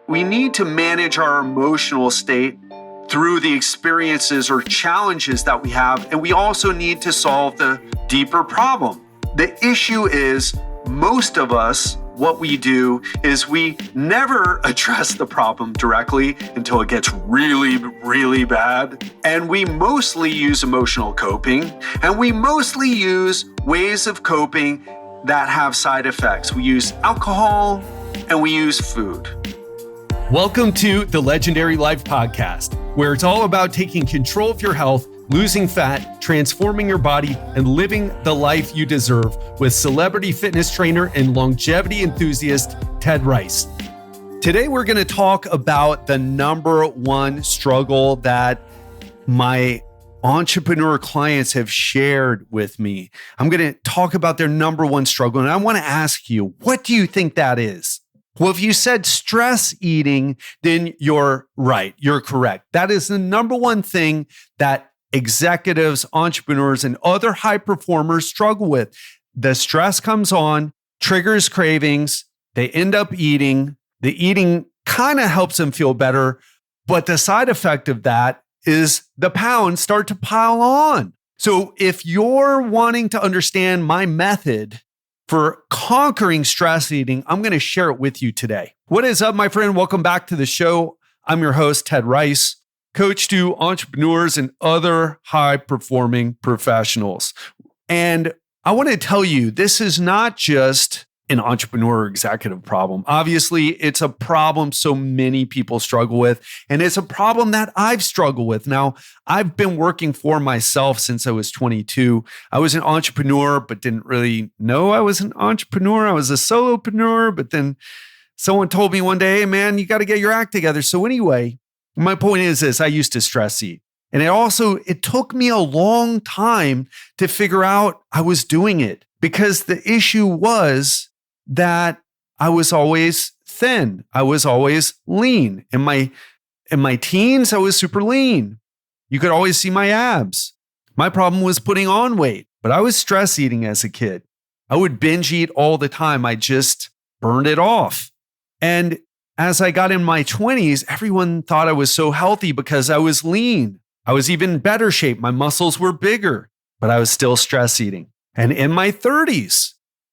we need to manage our emotional state through the experiences or challenges that we have. And we also need to solve the deeper problem. The issue is most of us, what we do is we never address the problem directly until it gets really, really bad. And we mostly use emotional coping, and we mostly use ways of coping that have side effects. We use alcohol and we use food. Welcome to the Legendary Life Podcast, where it's all about taking control of your health, losing fat, transforming your body, and living the life you deserve with celebrity fitness trainer and longevity enthusiast, Ted Rice. Today, we're going to talk about the number one struggle that my entrepreneur clients have shared with me. I'm going to talk about their number one struggle, and I want to ask you, what do you think that is? Well, if you said stress eating, then you're right. You're correct. That is the number one thing that executives, entrepreneurs, and other high performers struggle with. The stress comes on, triggers cravings, they end up eating. The eating kind of helps them feel better, but the side effect of that is the pounds start to pile on. So if you're wanting to understand my method for conquering stress eating, I'm going to share it with you today. What is up, my friend? Welcome back to the show. I'm your host, Ted Rice, coach to entrepreneurs and other high-performing professionals. And I want to tell you, this is not just an entrepreneur or executive problem. Obviously, it's a problem so many people struggle with, and it's a problem that I've struggled with. Now, I've been working for myself since I was 22. I was an entrepreneur, but didn't really know I was an entrepreneur. I was a solopreneur, but then someone told me one day, hey, man, you got to get your act together. So anyway, my point is this: I used to stress eat. And it took me a long time to figure out I was doing it, because the issue was that I was always thin. I was always lean. In my teens, I was super lean. You could always see my abs. My problem was putting on weight, but I was stress eating as a kid. I would binge eat all the time. I just burned it off. And as I got in my 20s, everyone thought I was so healthy because I was lean. I was even in better shape. My muscles were bigger, but I was still stress eating. And in my 30s,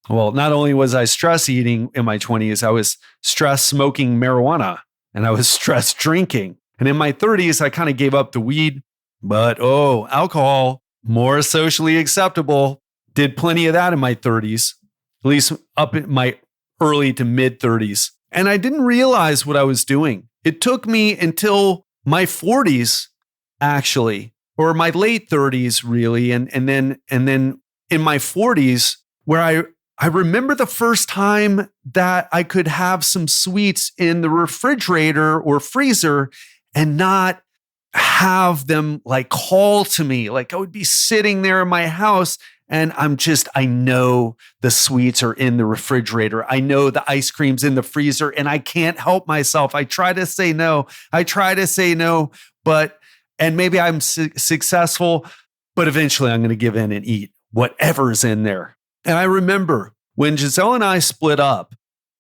well, not only was I stress eating in my 20s, I was stress smoking marijuana and I was stress drinking. And in my 30s, I kind of gave up the weed, but alcohol, more socially acceptable. Did plenty of that in my 30s, at least up in my early to mid 30s. And I didn't realize what I was doing. It took me until my 40s, actually, or my late 30s, really. And then in my 40s, where I remember the first time that I could have some sweets in the refrigerator or freezer and not have them like call to me. Like I would be sitting there in my house and I know the sweets are in the refrigerator. I know the ice cream's in the freezer and I can't help myself. I try to say no, and maybe I'm successful, but eventually I'm going to give in and eat whatever's in there. And I remember when Giselle and I split up,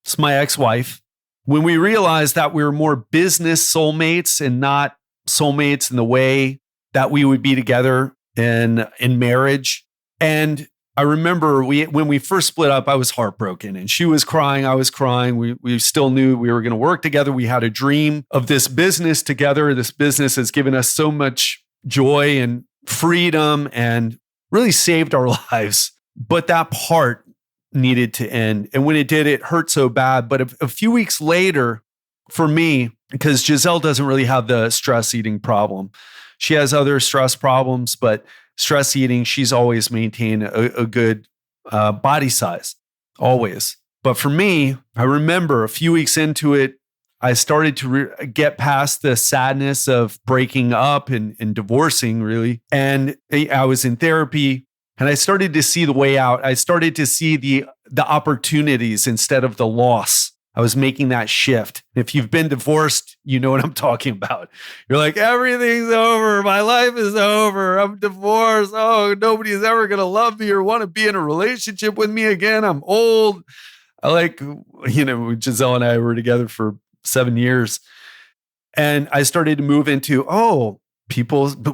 it's my ex-wife, when we realized that we were more business soulmates and not soulmates in the way that we would be together in marriage. And I remember when we first split up, I was heartbroken and she was crying. I was crying. We still knew we were going to work together. We had a dream of this business together. This business has given us so much joy and freedom and really saved our lives. But that part needed to end. And when it did, it hurt so bad. But a few weeks later, for me, because Giselle doesn't really have the stress eating problem. She has other stress problems, but stress eating, she's always maintained a good body size, always. But for me, I remember a few weeks into it, I started to get past the sadness of breaking up and divorcing, really. And I was in therapy. And I started to see the way out. I started to see the opportunities instead of the loss. I was making that shift. If you've been divorced, you know what I'm talking about. You're like, everything's over. My life is over. I'm divorced. Oh, nobody's ever going to love me or want to be in a relationship with me again. I'm old. Giselle and I were together for 7 years. And I started to move into,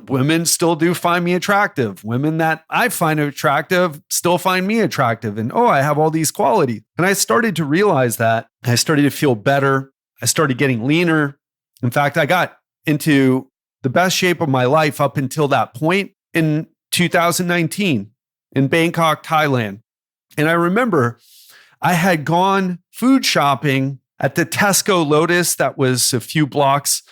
women still do find me attractive. Women that I find attractive still find me attractive. And I have all these qualities. And I started to realize that. I started to feel better. I started getting leaner. In fact, I got into the best shape of my life up until that point in 2019 in Bangkok, Thailand. And I remember I had gone food shopping at the Tesco Lotus that was a few blocks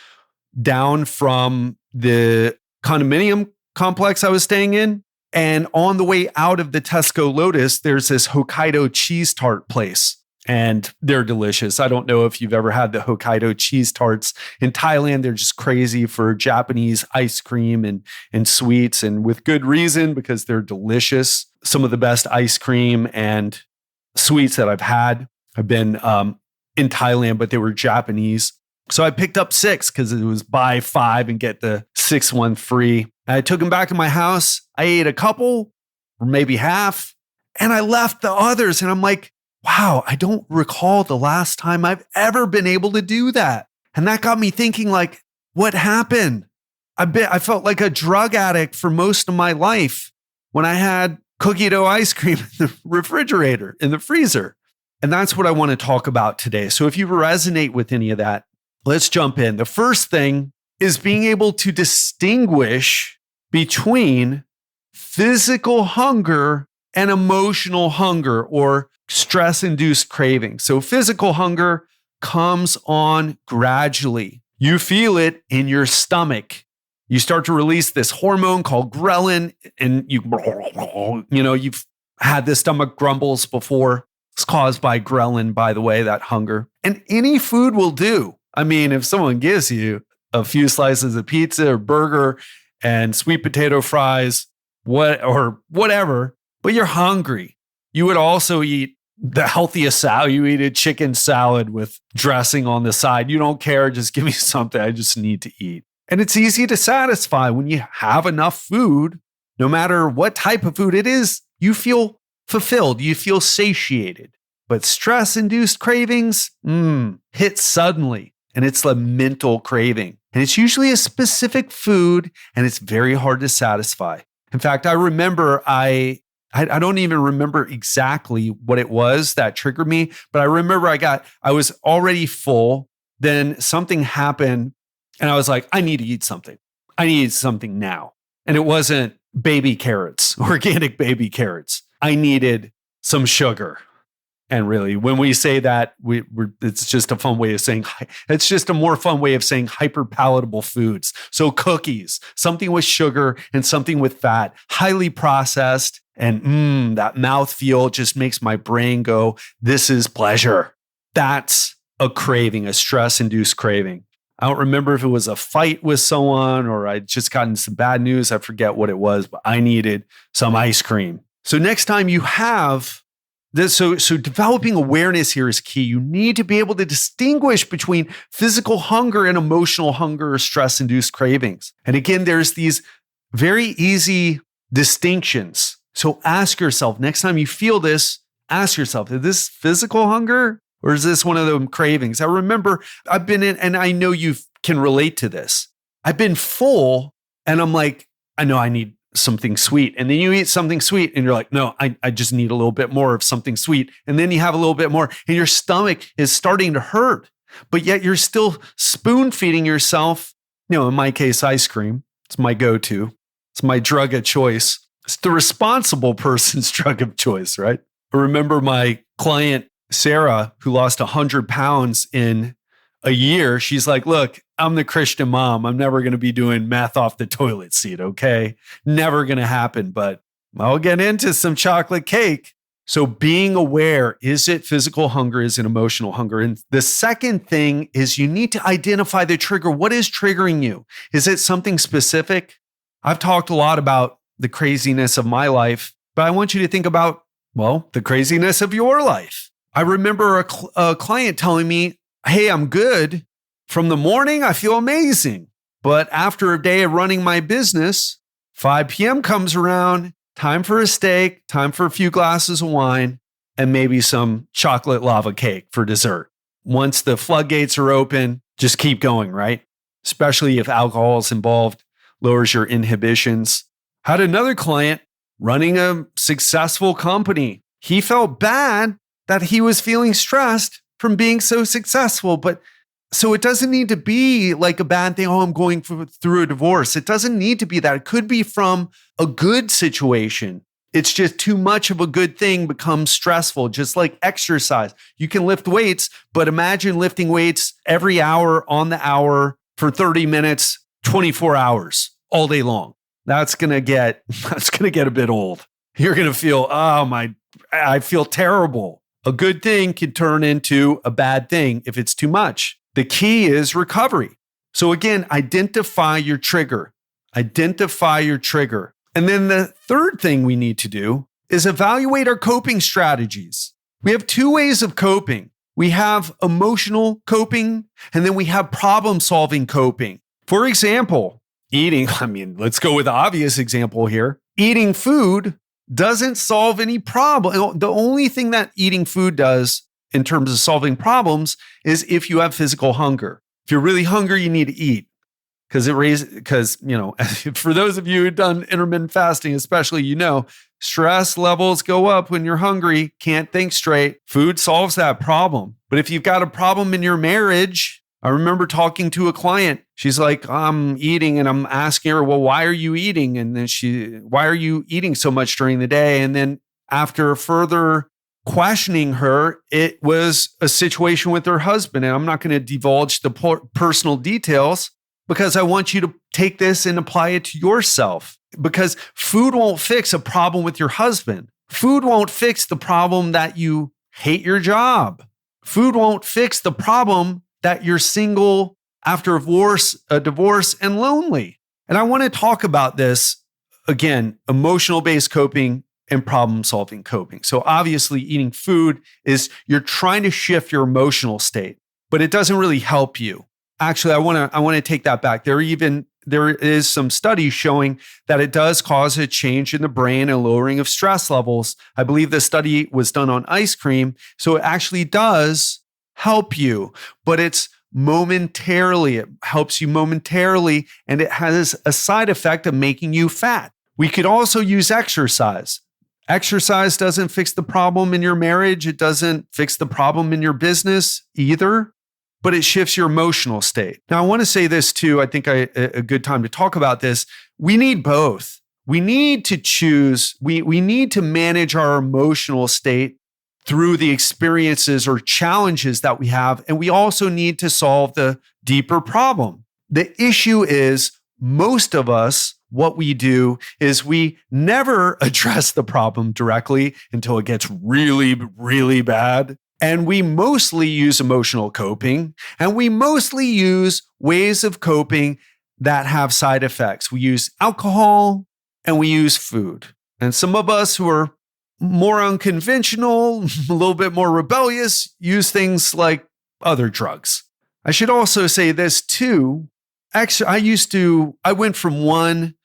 down from the condominium complex I was staying in. And on the way out of the Tesco Lotus, there's this Hokkaido cheese tart place. And they're delicious. I don't know if you've ever had the Hokkaido cheese tarts. In Thailand, they're just crazy for Japanese ice cream and sweets, and with good reason, because they're delicious. Some of the best ice cream and sweets that I've had have been in Thailand, but they were Japanese. So I picked up 6 because it was buy 5 and get the 6th one free. I took them back to my house. I ate a couple, or maybe half, and I left the others. And I'm like, wow, I don't recall the last time I've ever been able to do that. And that got me thinking, like, what happened? I felt like a drug addict for most of my life when I had cookie dough ice cream in the refrigerator, in the freezer. And that's what I want to talk about today. So if you resonate with any of that, let's jump in. The first thing is being able to distinguish between physical hunger and emotional hunger, or stress-induced craving. So physical hunger comes on gradually. You feel it in your stomach. You start to release this hormone called ghrelin, and you've had the stomach grumbles before. It's caused by ghrelin, by the way, that hunger. And any food will do. I mean, if someone gives you a few slices of pizza or burger and sweet potato fries, or whatever, but you're hungry, you would also eat the healthiest salad. You eat a chicken salad with dressing on the side. You don't care. Just give me something. I just need to eat. And it's easy to satisfy when you have enough food, no matter what type of food it is. You feel fulfilled. You feel satiated. But stress-induced cravings hit suddenly. And it's a mental craving. And it's usually a specific food, and it's very hard to satisfy. In fact, I remember I don't even remember exactly what it was that triggered me, but I remember I was already full. Then something happened and I was like, I need to eat something. I need something now. And it wasn't baby carrots, organic baby carrots. I needed some sugar. And really, when we say that, it's just a fun way of saying, it's just a more fun way of saying hyper palatable foods. So cookies, something with sugar and something with fat, highly processed. And that mouthfeel just makes my brain go, this is pleasure. That's a craving, a stress-induced craving. I don't remember if it was a fight with someone or I'd just gotten some bad news. I forget what it was, but I needed some ice cream. So next time you have this, so developing awareness here is key. You need to be able to distinguish between physical hunger and emotional hunger or stress-induced cravings. And again, there's these very easy distinctions. So ask yourself, next time you feel this, ask yourself, is this physical hunger or is this one of them cravings? I remember I've been in, and I know you can relate to this. I've been full and I'm like, I know I need something sweet. And then you eat something sweet and you're like, no, I just need a little bit more of something sweet. And then you have a little bit more and your stomach is starting to hurt, but yet you're still spoon feeding yourself. In my case, ice cream. It's my go-to. It's my drug of choice. It's the responsible person's drug of choice, right? I remember my client, Sarah, who lost 100 pounds in a year. She's like, look, I'm the Christian mom. I'm never going to be doing meth off the toilet seat, okay? Never going to happen, but I'll get into some chocolate cake. So being aware, is it physical hunger? Is it emotional hunger? And the second thing is you need to identify the trigger. What is triggering you? Is it something specific? I've talked a lot about the craziness of my life, but I want you to think about, the craziness of your life. I remember a client telling me, hey, I'm good. From the morning, I feel amazing. But after a day of running my business, 5 p.m. comes around, time for a steak, time for a few glasses of wine, and maybe some chocolate lava cake for dessert. once the floodgates are open, just keep going, right? Especially if alcohol is involved, lowers your inhibitions. Had another client running a successful company. He felt bad that he was feeling stressed from being so successful, but so it doesn't need to be like a bad thing. Oh, I'm going through a divorce. It doesn't need to be that. It could be from a good situation. It's just too much of a good thing becomes stressful, just like exercise. You can lift weights, but imagine lifting weights every hour on the hour for 30 minutes, 24 hours all day long. That's going to get a bit old. You're going to feel, I feel terrible. A good thing can turn into a bad thing if it's too much. The key is recovery. So again, identify your trigger. Identify your trigger. And then the third thing we need to do is evaluate our coping strategies. We have two ways of coping. We have emotional coping, and then we have problem-solving coping. For example, eating, let's go with the obvious example here. Eating food doesn't solve any problem. The only thing that eating food does in terms of solving problems is if you have physical hunger. If you're really hungry, you need to eat. Because for those of you who've done intermittent fasting, especially, stress levels go up when you're hungry, can't think straight. Food solves that problem. But if you've got a problem in your marriage, I remember talking to a client. She's like, I'm eating, and I'm asking her, well, why are you eating? And then why are you eating so much during the day? And then after further questioning her, it was a situation with her husband. And I'm not going to divulge the personal details, because I want you to take this and apply it to yourself. Because food won't fix a problem with your husband. Food won't fix the problem that you hate your job. Food won't fix the problem that you're single after a divorce and lonely. And I want to talk about this again, emotional-based coping and problem-solving coping. So obviously eating food is you're trying to shift your emotional state, but it doesn't really help you. Actually, I want to take that back. There is some studies showing that it does cause a change in the brain and lowering of stress levels. I believe the study was done on ice cream. So it actually does help you, but it's momentarily. It helps you momentarily, and it has a side effect of making you fat. We could also use exercise. Exercise doesn't fix the problem in your marriage. It doesn't fix the problem in your business either, but it shifts your emotional state. Now, I want to say this too. I think a good time to talk about this. We need both. We need to choose. We need to manage our emotional state through the experiences or challenges that we have. And we also need to solve the deeper problem. The issue is most of us, what we do is we never address the problem directly until it gets really, really bad. And we mostly use emotional coping, and we mostly use ways of coping that have side effects. We use alcohol and we use food. And some of us who are more unconventional, a little bit more rebellious, use things like other drugs. I should also say this too. Actually, I went from one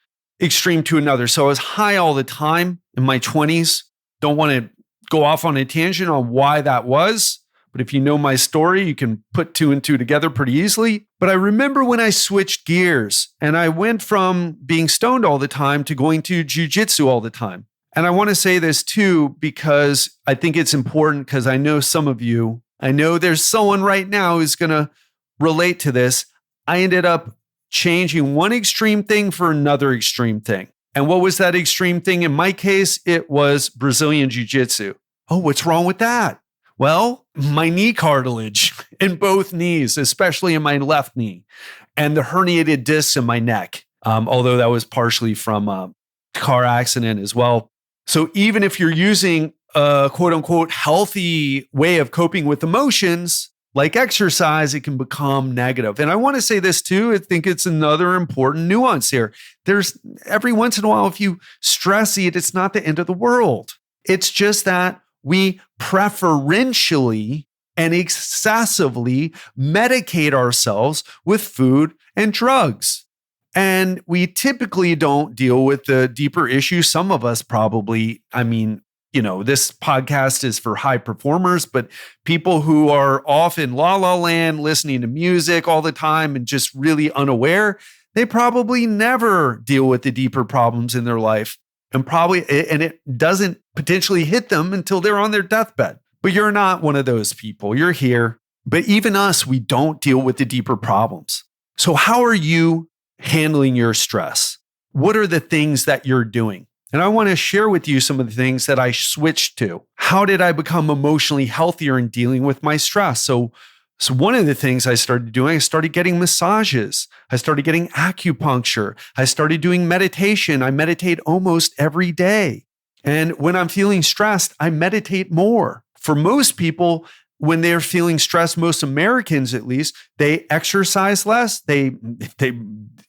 extreme to another. So I was high all the time in my 20s. Don't want to go off on a tangent on why that was. But if you know my story, you can put two and two together pretty easily. But I remember when I switched gears and I went from being stoned all the time to going to jujitsu all the time. And I want to say this too, because I think it's important, because I know some of you, I know there's someone right now who's going to relate to this. I ended up changing one extreme thing for another extreme thing. And what was that extreme thing? In my case, it was Brazilian Jiu-Jitsu. Oh, what's wrong with that? Well, my knee cartilage in both knees, especially in my left knee, and the herniated discs in my neck, although that was partially from a car accident as well. So even if you're using a quote unquote healthy way of coping with emotions, like exercise, it can become negative. And I want to say this too. I think it's another important nuance here. There's every once in a while, if you stress eat, it's not the end of the world. It's just that we preferentially and excessively medicate ourselves with food and drugs. And we typically don't deal with the deeper issues. Some of us probably, this podcast is for high performers, but people who are off in la la land, listening to music all the time and just really unaware, they probably never deal with the deeper problems in their life. And it doesn't potentially hit them until they're on their deathbed. But you're not one of those people. You're here. But even us, we don't deal with the deeper problems. So how are you handling your stress? What are the things that you're doing? And I want to share with you some of the things that I switched to. How did I become emotionally healthier in dealing with my stress? So one of the things I started doing, I started getting massages. I started getting acupuncture. I started doing meditation. I meditate almost every day. And when I'm feeling stressed, I meditate more. For most people, when they're feeling stressed, most Americans at least, they exercise less. They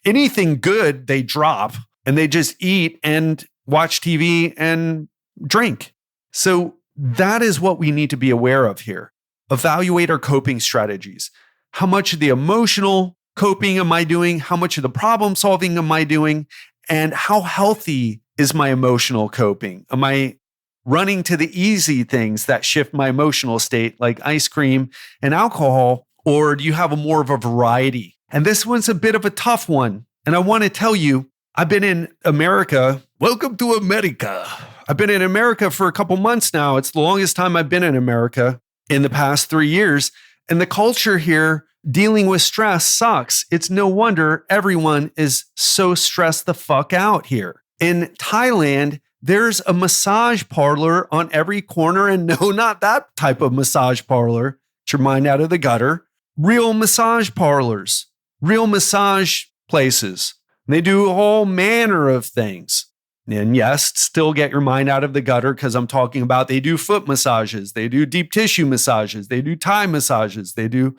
anything good, they drop and they just eat and watch TV and drink. So that is what we need to be aware of here. Evaluate our coping strategies. How much of the emotional coping am I doing? How much of the problem solving am I doing? And how healthy is my emotional coping? Am I running to the easy things that shift my emotional state, like ice cream and alcohol? Or do you have more of a variety? And this one's a bit of a tough one. And I want to tell you, I've been in America. Welcome to America. I've been in America for a couple months now. It's the longest time I've been in America in the past 3 years. And the culture here dealing with stress sucks. It's no wonder everyone is so stressed the fuck out here. In Thailand, there's a massage parlor on every corner. And no, not that type of massage parlor. Get your mind out of the gutter. Real massage parlors, real massage places. They do all manner of things. And yes, still get your mind out of the gutter because I'm talking about they do foot massages, they do deep tissue massages, they do Thai massages, they do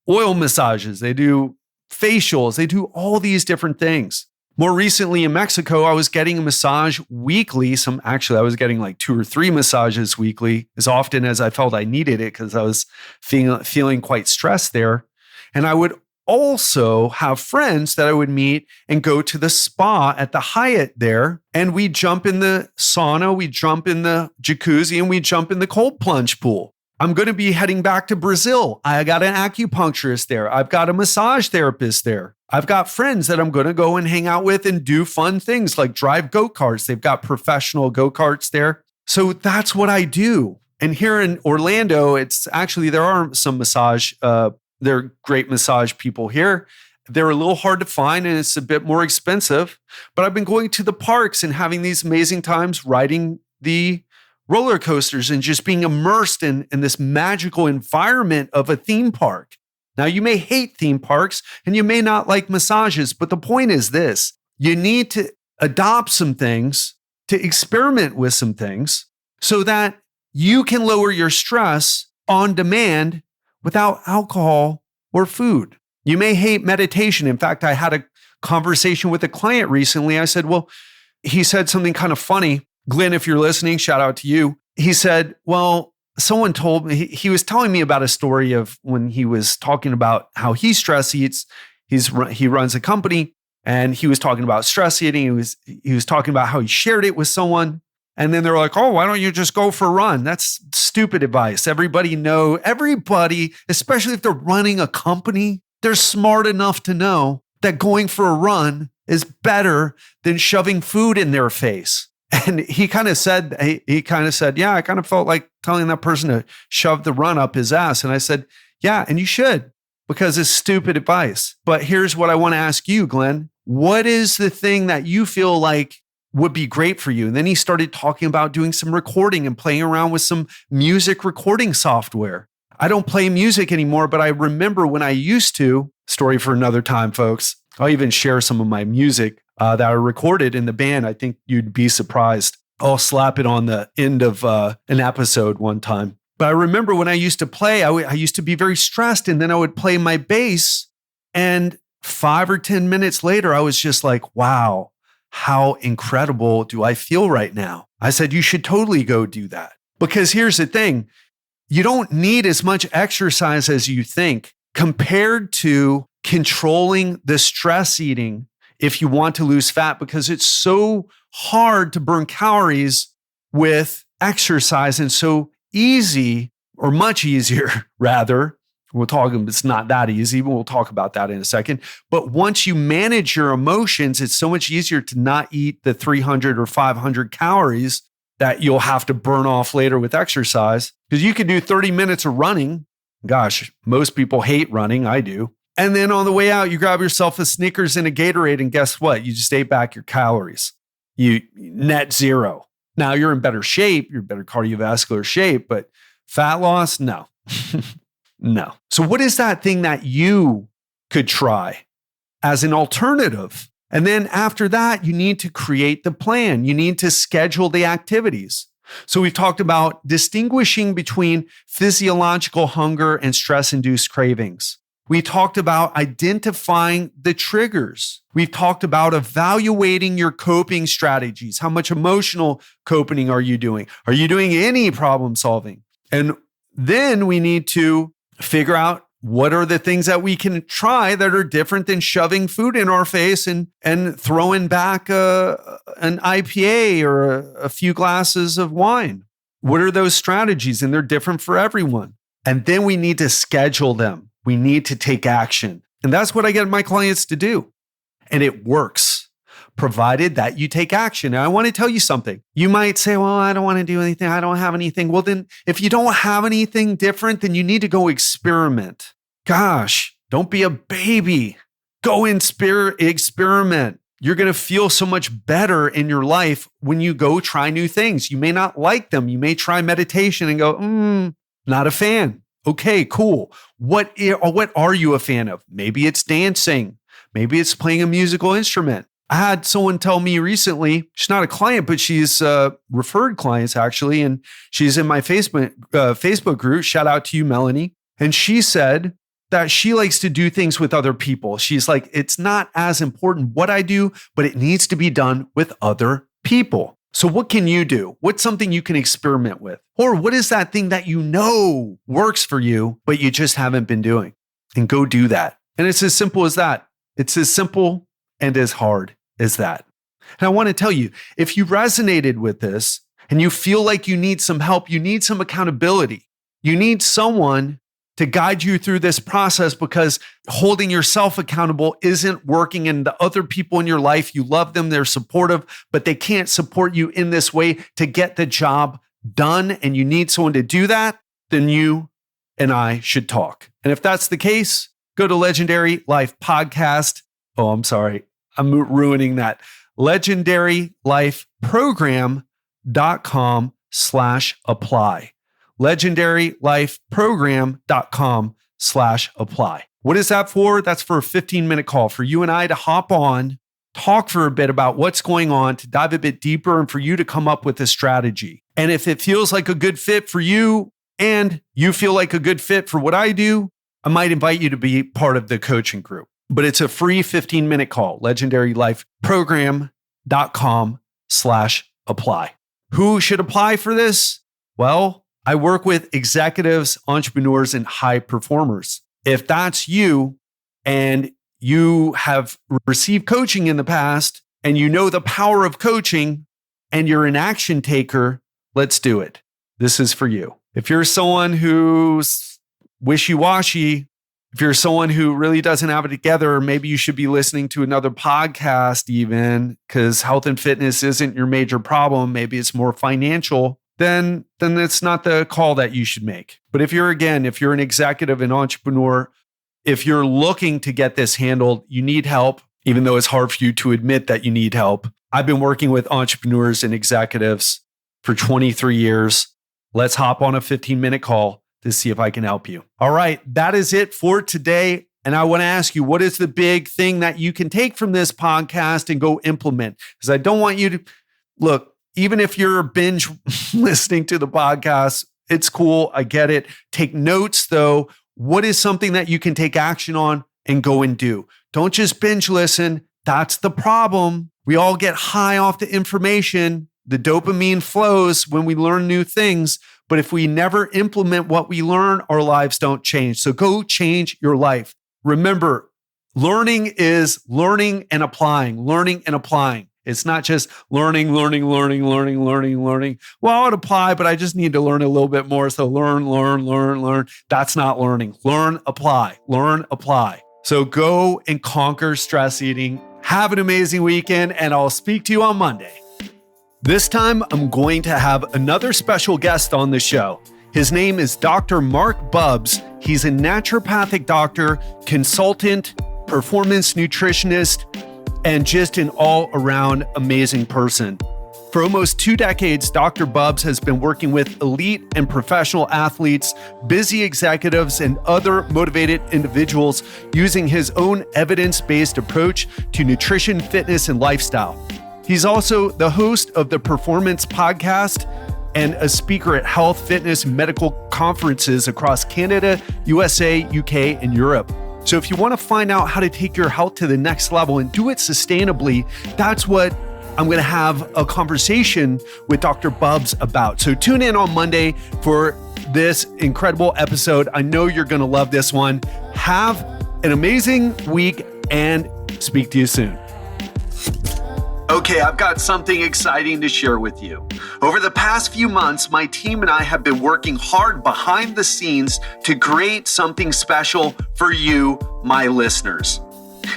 oil massages, they do facials, they do all these different things. More recently in Mexico, I was getting a massage weekly. I was getting like 2 or 3 massages weekly as often as I felt I needed it because I was feeling quite stressed there. And I would also have friends that I would meet and go to the spa at the Hyatt there. And we jump in the sauna, we jump in the jacuzzi, and we jump in the cold plunge pool. I'm going to be heading back to Brazil. I got an acupuncturist there. I've got a massage therapist there. I've got friends that I'm going to go and hang out with and do fun things like drive go-karts. They've got professional go-karts there. So that's what I do. And here in Orlando, there are some there are great massage people here. They're a little hard to find and it's a bit more expensive. But I've been going to the parks and having these amazing times riding the roller coasters and just being immersed in this magical environment of a theme park. Now, you may hate theme parks and you may not like massages, but the point is this: you need to adopt some things, to experiment with some things so that you can lower your stress on demand without alcohol or food. You may hate meditation. In fact, I had a conversation with a client recently. I said, well, he said something kind of funny. Glenn, if you're listening, shout out to you. He said, well, someone told me, he was telling me about a story of when he was talking about how he stress eats. He runs a company and he was talking about stress eating. He was talking about how he shared it with someone. And then they're like, oh, why don't you just go for a run? That's stupid advice. Everybody, especially if they're running a company, they're smart enough to know that going for a run is better than shoving food in their face. And he kind of said, yeah, I kind of felt like telling that person to shove the run up his ass. And I said, yeah, and you should, because it's stupid advice. But here's what I want to ask you, Glenn. What is the thing that you feel like would be great for you? And then he started talking about doing some recording and playing around with some music recording software. I don't play music anymore, but I remember when I used to. Story for another time, folks. I'll even share some of my music that I recorded in the band. I think you'd be surprised. I'll slap it on the end of an episode one time. But I remember when I used to play, I used to be very stressed, and then I would play my bass, and 5 or 10 minutes later, I was just like, wow, how incredible do I feel right now? I said, you should totally go do that. Because here's the thing, you don't need as much exercise as you think compared to controlling the stress eating if you want to lose fat, because it's so hard to burn calories with exercise and so easy, or much easier rather. It's not that easy, but we'll talk about that in a second. But once you manage your emotions, it's so much easier to not eat the 300 or 500 calories that you'll have to burn off later with exercise. Because you could do 30 minutes of running. Gosh, most people hate running. I do. And then on the way out, you grab yourself a Snickers and a Gatorade, and guess what? You just ate back your calories. You net zero. Now you're in better shape, you're in better cardiovascular shape, but fat loss, no. No. So what is that thing that you could try as an alternative? And then after that, you need to create the plan. You need to schedule the activities. So we've talked about distinguishing between physiological hunger and stress-induced cravings. We talked about identifying the triggers. We've talked about evaluating your coping strategies. How much emotional coping are you doing? Are you doing any problem solving? And then we need to figure out what are the things that we can try that are different than shoving food in our face and throwing back an IPA or a few glasses of wine. What are those strategies? And they're different for everyone. And then we need to schedule them. We need to take action. And that's what I get my clients to do. And it works, provided that you take action. And I want to tell you something. You might say, well, I don't want to do anything. I don't have anything. Well, then if you don't have anything different, then you need to go experiment. Gosh, don't be a baby. Go experiment. You're going to feel so much better in your life when you go try new things. You may not like them. You may try meditation and go, not a fan. Okay, cool. What are you a fan of? Maybe it's dancing. Maybe it's playing a musical instrument. I had someone tell me recently, she's not a client, but she's referred clients actually, and she's in my Facebook group. Shout out to you, Melanie. And she said that she likes to do things with other people. She's like, it's not as important what I do, but it needs to be done with other people. So what can you do? What's something you can experiment with? Or what is that thing that you know works for you, but you just haven't been doing? And go do that. And it's as simple as that. It's as simple and as hard as that. And I want to tell you, if you resonated with this and you feel like you need some help, you need some accountability, you need someone to guide you through this process, because holding yourself accountable isn't working, and the other people in your life, you love them, they're supportive, but they can't support you in this way to get the job done, and you need someone to do that, then you and I should talk. And if that's the case, go to Legendary Life Podcast. Oh, I'm sorry. I'm ruining that. LegendaryLifeProgram.com/apply. LegendaryLifeProgram.com/apply. What is that for? That's for a 15-minute call for you and I to hop on, talk for a bit about what's going on, to dive a bit deeper, and for you to come up with a strategy. And if it feels like a good fit for you and you feel like a good fit for what I do, I might invite you to be part of the coaching group. But it's a free 15-minute call, LegendaryLifeProgram.com/apply. Who should apply for this? Well, I work with executives, entrepreneurs, and high performers. If that's you and you have received coaching in the past and you know the power of coaching and you're an action taker, let's do it. This is for you. If you're someone who's wishy-washy, if you're someone who really doesn't have it together, maybe you should be listening to another podcast even, because health and fitness isn't your major problem. Maybe it's more financial. Then it's not the call that you should make. But if you're an executive, an entrepreneur, if you're looking to get this handled, you need help, even though it's hard for you to admit that you need help. I've been working with entrepreneurs and executives for 23 years. Let's hop on a 15-minute call to see if I can help you. All right, that is it for today. And I want to ask you, what is the big thing that you can take from this podcast and go implement? Because I don't want you to look. Even if you're binge listening to the podcast, it's cool. I get it. Take notes though. What is something that you can take action on and go and do? Don't just binge listen. That's the problem. We all get high off the information. The dopamine flows when we learn new things. But if we never implement what we learn, our lives don't change. So go change your life. Remember, learning is learning and applying, learning and applying. It's not just learning. Well, I would apply, but I just need to learn a little bit more. So learn. That's not learning. Learn, apply. So go and conquer stress eating. Have an amazing weekend, and I'll speak to you on Monday. This time, I'm going to have another special guest on the show. His name is Dr. Mark Bubbs. He's a naturopathic doctor, consultant, performance nutritionist, and just an all-around amazing person. For almost 2 decades, Dr. Bubbs has been working with elite and professional athletes, busy executives, and other motivated individuals using his own evidence-based approach to nutrition, fitness, and lifestyle. He's also the host of the Performance Podcast and a speaker at health, fitness, and medical conferences across Canada, USA, UK, and Europe. So if you want to find out how to take your health to the next level and do it sustainably, that's what I'm going to have a conversation with Dr. Bubbs about. So tune in on Monday for this incredible episode. I know you're going to love this one. Have an amazing week and speak to you soon. Okay, I've got something exciting to share with you. Over the past few months, my team and I have been working hard behind the scenes to create something special for you, my listeners.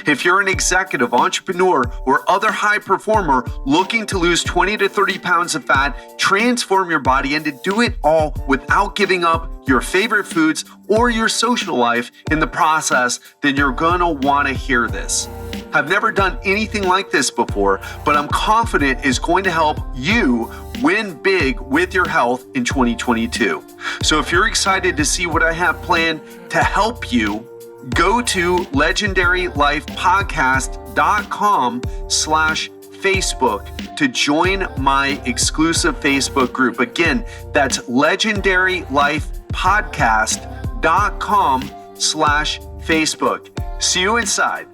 If you're an executive, entrepreneur, or other high performer looking to lose 20 to 30 pounds of fat, transform your body, and to do it all without giving up your favorite foods or your social life in the process, then you're going to want to hear this. I've never done anything like this before, but I'm confident it's going to help you win big with your health in 2022. So if you're excited to see what I have planned to help you, go to legendarylifepodcast.com/Facebook to join my exclusive Facebook group. Again, that's legendarylifepodcast.com/Facebook. See you inside.